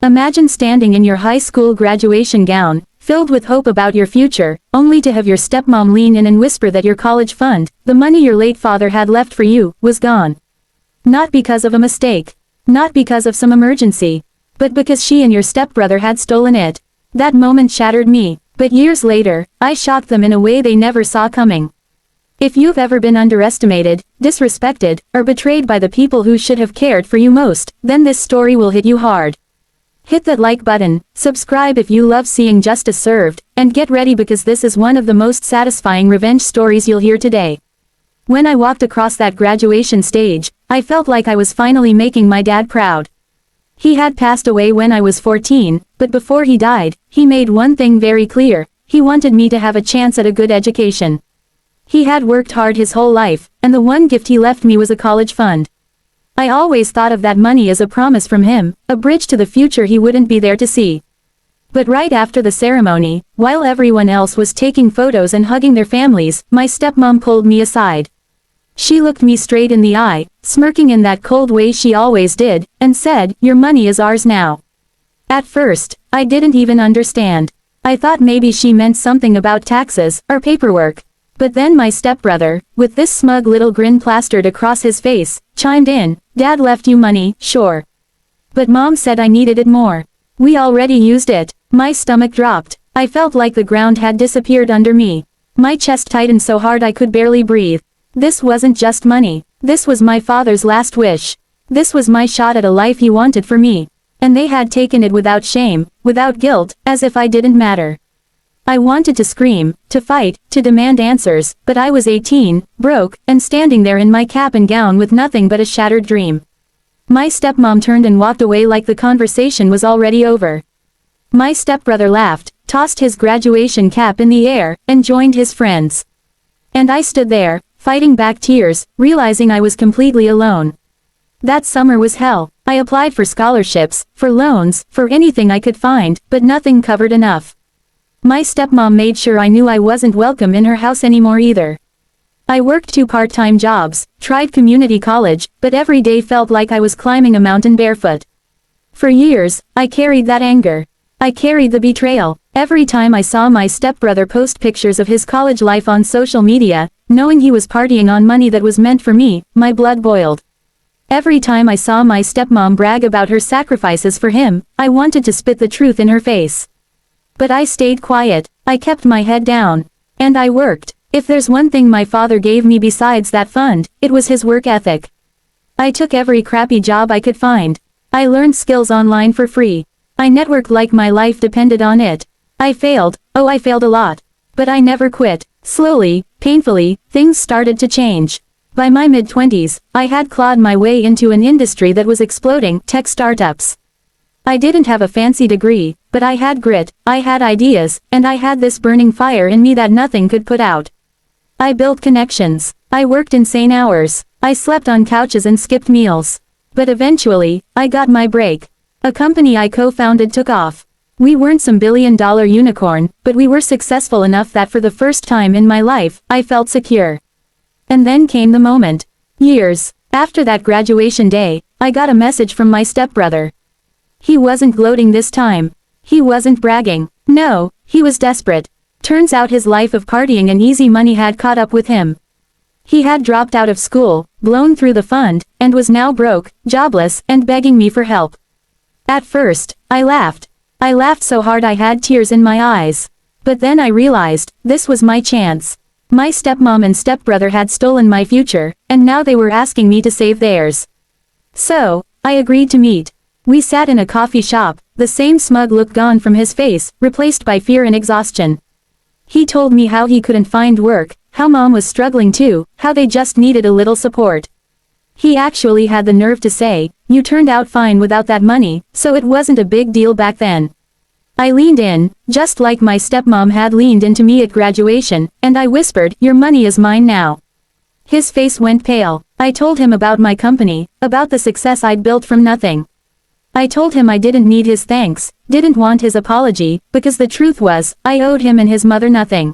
Imagine standing in your high school graduation gown, filled with hope about your future, only to have your stepmom lean in and whisper that your college fund, the money your late father had left for you, was gone. Not because of a mistake. Not because of some emergency. But because she and your stepbrother had stolen it. That moment shattered me, but years later, I shocked them in a way they never saw coming. If you've ever been underestimated, disrespected, or betrayed by the people who should have cared for you most, then this story will hit you hard. Hit that like button, subscribe if you love seeing justice served, and get ready because this is one of the most satisfying revenge stories you'll hear today. When I walked across that graduation stage, I felt like I was finally making my dad proud. He had passed away when I was 14, but before he died, he made one thing very clear: he wanted me to have a chance at a good education. He had worked hard his whole life, and the one gift he left me was a college fund. I always thought of that money as a promise from him, a bridge to the future he wouldn't be there to see. But right after the ceremony, while everyone else was taking photos and hugging their families, my stepmom pulled me aside. She looked me straight in the eye, smirking in that cold way she always did, and said, "Your money is ours now." At first, I didn't even understand. I thought maybe she meant something about taxes, or paperwork. But then my stepbrother, with this smug little grin plastered across his face, chimed in, "Dad left you money, sure. But Mom said I needed it more. We already used it." My stomach dropped. I felt like the ground had disappeared under me. My chest tightened so hard I could barely breathe. This wasn't just money. This was my father's last wish. This was my shot at a life he wanted for me. And they had taken it without shame, without guilt, as if I didn't matter. I wanted to scream, to fight, to demand answers, but I was 18, broke, and standing there in my cap and gown with nothing but a shattered dream. My stepmom turned and walked away like the conversation was already over. My stepbrother laughed, tossed his graduation cap in the air, and joined his friends. And I stood there, fighting back tears, realizing I was completely alone. That summer was hell. I applied for scholarships, for loans, for anything I could find, but nothing covered enough. My stepmom made sure I knew I wasn't welcome in her house anymore either. I worked 2 part-time jobs, tried community college, but every day felt like I was climbing a mountain barefoot. For years, I carried that anger. I carried the betrayal. Every time I saw my stepbrother post pictures of his college life on social media, knowing he was partying on money that was meant for me, my blood boiled. Every time I saw my stepmom brag about her sacrifices for him, I wanted to spit the truth in her face. But I stayed quiet. I kept my head down. And I worked. If there's one thing my father gave me besides that fund, it was his work ethic. I took every crappy job I could find. I learned skills online for free. I networked like my life depended on it. I failed a lot. But I never quit. Slowly, painfully, things started to change. By my mid-20s, I had clawed my way into an industry that was exploding, tech startups. I didn't have a fancy degree, but I had grit, I had ideas, and I had this burning fire in me that nothing could put out. I built connections. I worked insane hours. I slept on couches and skipped meals. But eventually, I got my break. A company I co-founded took off. We weren't some billion-dollar unicorn, but we were successful enough that for the first time in my life, I felt secure. And then came the moment. Years after that graduation day, I got a message from my stepbrother. He wasn't gloating this time. He wasn't bragging. No, he was desperate. Turns out his life of partying and easy money had caught up with him. He had dropped out of school, blown through the fund, and was now broke, jobless, and begging me for help. At first, I laughed. I laughed so hard I had tears in my eyes. But then I realized, this was my chance. My stepmom and stepbrother had stolen my future, and now they were asking me to save theirs. So, I agreed to meet. We sat in a coffee shop, the same smug look gone from his face, replaced by fear and exhaustion. He told me how he couldn't find work, how Mom was struggling too, how they just needed a little support. He actually had the nerve to say, "You turned out fine without that money, so it wasn't a big deal back then." I leaned in, just like my stepmom had leaned into me at graduation, and I whispered, "Your money is mine now." His face went pale. I told him about my company, about the success I'd built from nothing. I told him I didn't need his thanks, didn't want his apology, because the truth was, I owed him and his mother nothing.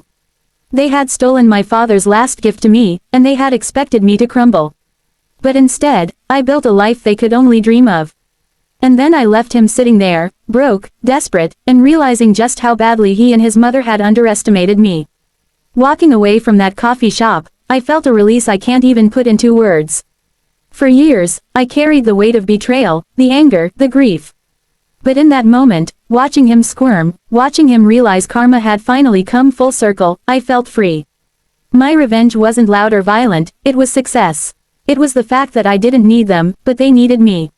They had stolen my father's last gift to me, and they had expected me to crumble. But instead, I built a life they could only dream of. And then I left him sitting there, broke, desperate, and realizing just how badly he and his mother had underestimated me. Walking away from that coffee shop, I felt a release I can't even put into words. For years, I carried the weight of betrayal, the anger, the grief. But in that moment, watching him squirm, watching him realize karma had finally come full circle, I felt free. My revenge wasn't loud or violent, it was success. It was the fact that I didn't need them, but they needed me.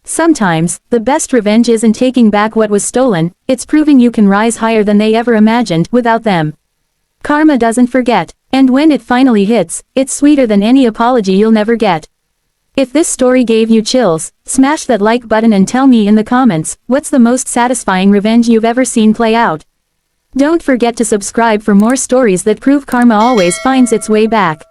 Sometimes, the best revenge isn't taking back what was stolen, it's proving you can rise higher than they ever imagined without them. Karma doesn't forget, and when it finally hits, it's sweeter than any apology you'll never get. If this story gave you chills, smash that like button and tell me in the comments, what's the most satisfying revenge you've ever seen play out? Don't forget to subscribe for more stories that prove karma always finds its way back.